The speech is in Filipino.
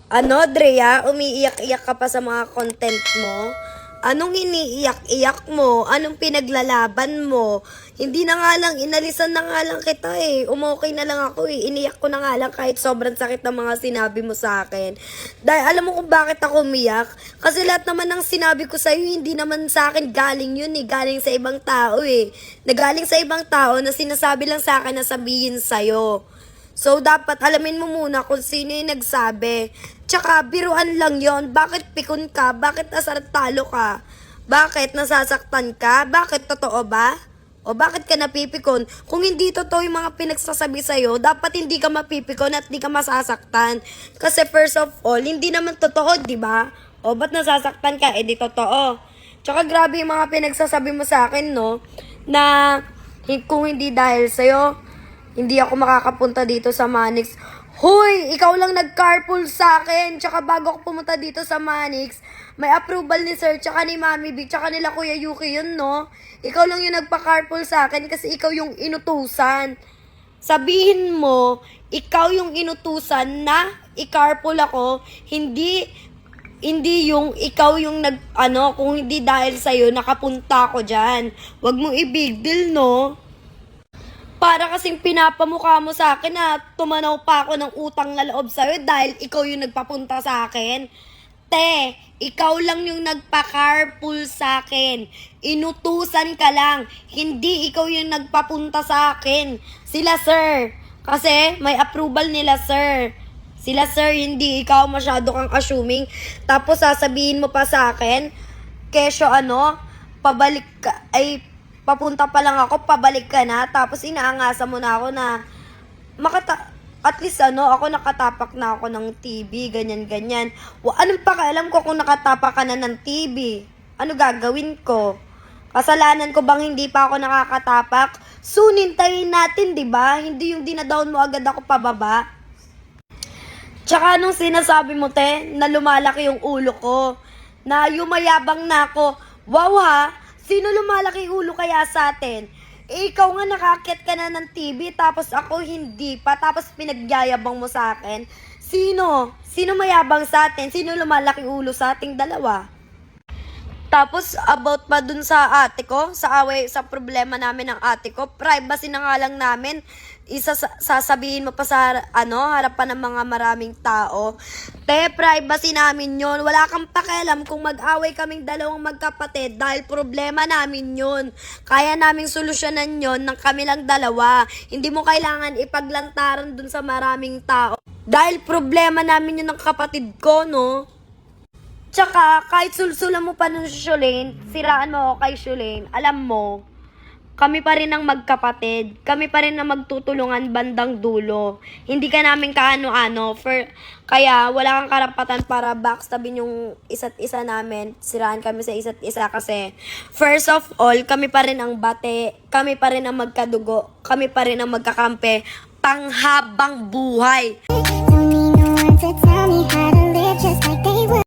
Ano, Drea? Umiiyak-iyak ka pa sa mga content mo? Anong iniiyak-iyak mo? Anong pinaglalaban mo? Hindi na nga lang, inalisan na nga lang kita eh. Umokay na lang ako eh. Iniyak ko na nga lang kahit sobrang sakit ng mga sinabi mo sa akin. Dahil alam mo kung bakit ako umiyak? Kasi lahat naman ng sinabi ko sa'yo, hindi naman sa akin galing yun eh. Galing sa ibang tao eh. Nagaling sa ibang tao na sinasabi lang sa akin na sabihin sa'yo. So, dapat alamin mo muna kung sino yung nagsabi. Tsaka, biruan lang yon. Bakit pikon ka? Bakit asartalo ka? Bakit nasasaktan ka? Bakit totoo ba? O bakit ka napipikon? Kung hindi totoo yung mga pinagsasabi sa'yo, dapat hindi ka mapipikon at hindi ka masasaktan. Kasi first of all, hindi naman totoo, di ba? O ba't nasasaktan ka? Eh di totoo. Tsaka grabe yung mga pinagsasabi mo sa akin, no? Na kung hindi dahil sa'yo, hindi ako makakapunta dito sa Manix. Hoy, ikaw lang nag-carpool sa akin. Tsaka bago ako pumunta dito sa Manix, may approval ni Sir, tsaka ni Mami B, tsaka nila Kuya Yuki yun, no? Ikaw lang yung nagpa-carpool sa akin kasi ikaw yung inutusan. Sabihin mo, ikaw yung inutusan na i-carpool ako, hindi yung ikaw yung kung hindi dahil sa'yo, nakapunta ako dyan. Wag mong i-big deal, no? Para kasing pinapamukha mo sa akin na tumanaw pa ako ng utang na loob sa'yo dahil ikaw yung nagpapunta sa akin. Te, ikaw lang yung nagpa-carpool sa akin. Inutusan ka lang. Hindi ikaw yung nagpapunta sa akin. Sila sir. Kasi may approval nila sir. Sila sir, hindi ikaw masyado kang assuming. Tapos sasabihin mo pa sa akin, kesyo pabalik ka, papunta pa lang ako, pabalik ka na, tapos inaangasan mo na ako na at least ako nakatapak na ako ng TV, ganyan-ganyan. Anong pakialam ko kung nakatapak ka na ng TV? Ano gagawin ko? Kasalanan ko bang hindi pa ako nakakatapak? Soon, hintayin natin, di ba? Hindi yung dinadown mo agad ako pababa. Tsaka anong sinasabi mo, te, na lumalaki yung ulo ko? Na yumayabang na ako. Wow ha? Sino lumalaki ulo kaya sa atin? Ikaw nga nakakit ka na ng TV, tapos ako hindi pa, tapos pinagyayabang mo sa akin. Sino? Sino mayabang sa atin? Sino lumalaki ulo sa ating dalawa? Tapos about pa dun sa ate ko, sa problema namin ng ate ko, privacy na nga lang namin, sasabihin mo pa sa harapan ng mga maraming tao. Te, privacy namin yon. Wala kang pakialam kung mag-away kaming dalawang magkapatid dahil problema namin yon. Kaya naming solusyonan yon ng kami lang dalawa. Hindi mo kailangan ipaglantaran dun sa maraming tao. Dahil problema namin yun ng kapatid ko, no? Tsaka, kahit sulsulan mo pa nun si Shulane, siraan mo ako kay Shulane, alam mo, kami pa rin ang magkapatid. Kami pa rin ang magtutulungan bandang dulo. Hindi ka namin kaano-ano. Kaya wala kang karapatan para backstabin yung isa't isa namin. Siraan kami sa isa't isa kasi first of all, kami pa rin ang bate. Kami pa rin ang magkadugo. Kami pa rin ang magkakampi. Panghabang buhay.